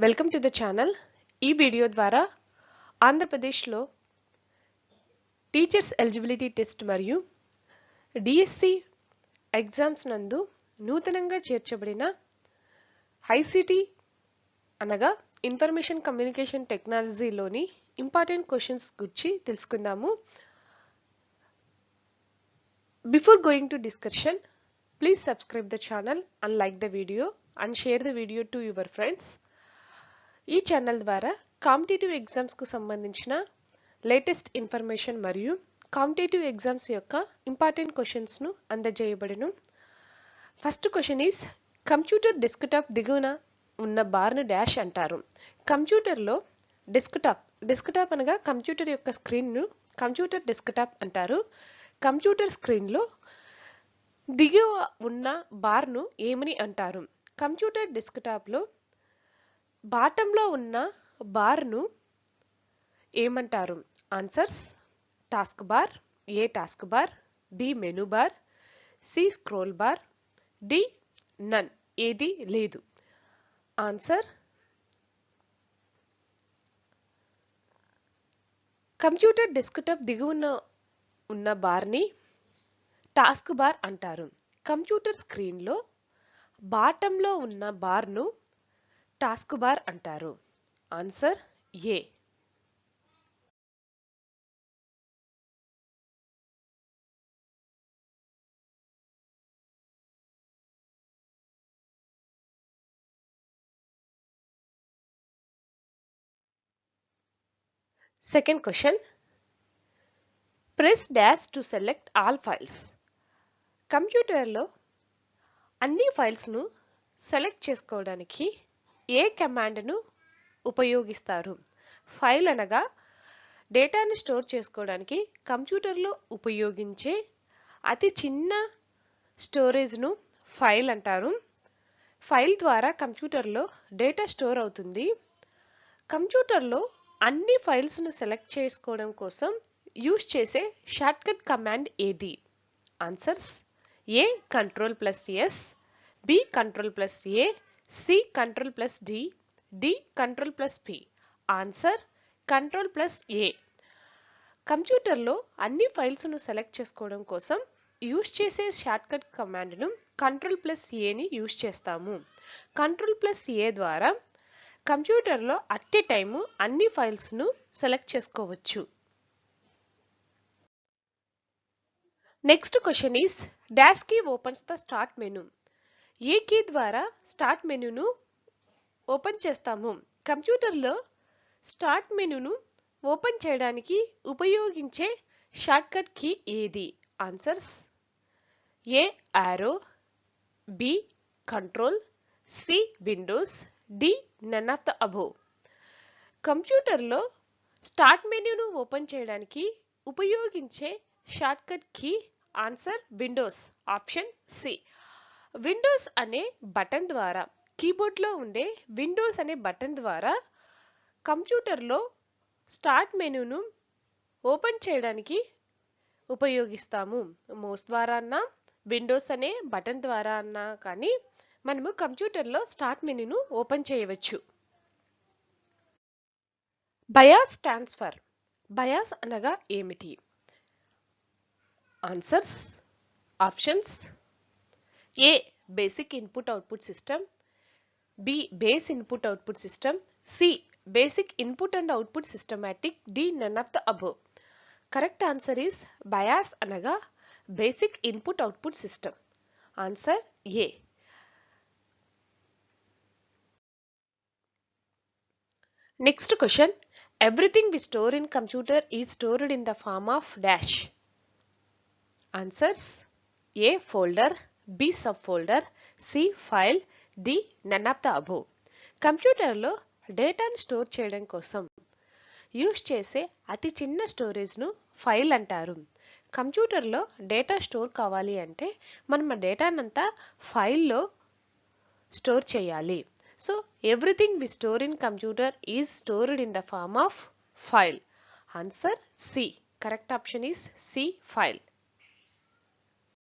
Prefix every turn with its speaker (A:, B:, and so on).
A: Welcome to the channel. ఈ video ద్వారా ఆంధ్రప్రదేశ్లో టీచర్స్ ఎలిజిబిలిటీ టెస్ట్ మరియు డిఎస్సి ఎగ్జామ్స్ నందు నూతనంగా చేర్చబడిన ఐసిటి అనగా ఇన్ఫర్మేషన్ కమ్యూనికేషన్ టెక్నాలజీలోని ఇంపార్టెంట్ క్వశ్చన్స్ గురించి తెలుసుకుందాము. Before going to discussion, please subscribe the channel and like the video and share the video to your friends. ఈ ఛానల్ ద్వారా కాంపిటేటివ్ ఎగ్జామ్స్ కు సంబంధించిన లేటెస్ట్ ఇన్ఫర్మేషన్ మరియు కాంపిటేటివ్ ఎగ్జామ్స్ యొక్క ఇంపార్టెంట్ క్వశ్చన్స్ ను అందజేయబడును. First question is, computer desktop దిగువన ఉన్న బార్ ను డాష్ అంటారు. కంప్యూటర్లో డెస్క్టాప్ అనగా కంప్యూటర్ యొక్క స్క్రీన్ ను కంప్యూటర్ డెస్క్టాప్ అంటారు. కంప్యూటర్ స్క్రీన్ లో దిగువ ఉన్న బార్ ను ఏమని అంటారు? కంప్యూటర్ డెస్క్టాప్ లో బాటంలో ఉన్న బార్ ను ఏమంటారు? Answers: task bar, A task bar, B menu bar, C scroll bar, D none, ఏది లేదు. ఆన్సర్: కంప్యూటర్ డెస్క్టాప్ దిగువన ఉన్న బార్ ని టాస్క్ బార్ అంటారు. కంప్యూటర్ స్క్రీన్ లో బాటంలో ఉన్న బార్ ను టాస్క్ బార్ అంటారు. Answer A. Second question, press dash to select all files. కంప్యూటర్లో అన్ని ఫైల్స్ ను సెలెక్ట్ చేసుకోవడానికి ఏ కమాండ్ ను ఉపయోగిస్తారు? ఫైల్ అనగా డేటాను స్టోర్ చేసుకోవడానికి కంప్యూటర్లో ఉపయోగించే అతి చిన్న స్టోరేజ్ ను ఫైల్ అంటారు. ఫైల్ ద్వారా కంప్యూటర్లో డేటా స్టోర్ అవుతుంది. కంప్యూటర్లో అన్ని ఫైల్స్ ను సెలెక్ట్ చేసుకోవడం కోసం యూజ్ చేసే షార్ట్ కట్ కమాండ్ ఏది? Answers: A Ctrl+S, B Ctrl+A, C Ctrl+D, D Ctrl+P. Answer: Ctrl+A. కంప్యూటర్లో అన్ని ఫైల్స్ ను సెలెక్ట్ చేసుకోవడం కోసం యూజ్ చేసే షార్ట్ కట్ కమాండ్ ను Ctrl+A ని యూజ్ చేస్తాము. Ctrl+A ద్వారా కంప్యూటర్లో అట్ ఏ టైమ్ అన్ని ఫైల్స్ ను సెలెక్ట్ చేసుకోవచ్చు. Next question is, dash key opens the start menu. ఏ కీ ద్వారా స్టార్ట్ మెనూను ఓపెన్ చేస్తాము? కంప్యూటర్లో స్టార్ట్ మెనూను ఓపెన్ చేయడానికి ఉపయోగించే షార్ట్ కట్ కీ ఏది? Answers: A arrow, B control, C Windows, D none of the above. కంప్యూటర్లో స్టార్ట్ మెనూను ఓపెన్ చేయడానికి ఉపయోగించే షార్ట్ కట్ కీ answer Windows, option C. Windows అనే బటన్ ద్వారా, కీబోర్డ్ లో ఉండే విండోస్ అనే బటన్ ద్వారా కంప్యూటర్లో స్టార్ట్ మెనూను ఓపెన్ చేయడానికి ఉపయోగిస్తాము. మౌస్ ద్వారా అన్నా విండోస్ అనే బటన్ ద్వారా అన్నా కానీ మనము కంప్యూటర్లో స్టార్ట్ మెనూను ఓపెన్ చేయవచ్చు. BIOS transfer. బయాస్ అనగా ఏమిటి? Answers, options: A basic input output system, B base input output system, C basic input and output systematic, D none of the above. Correct answer is BIOS అనగా basic input output system. Answer A. Next question, everything we store in computer is stored in the form of dash. Answers: A folder, B sub folder, C file, D none of the above. కంప్యూటర్లో డేటాను store చేయడం కోసం use చేసే అతి చిన్న storage ను file అంటారు. కంప్యూటర్లో డేటా స్టోర్ కావాలి అంటే మనం ఆ డేటానంతా ఫైల్లో స్టోర్ చేయాలి. So everything we store in computer is stored in the form of file. Answer C. Correct option is C file.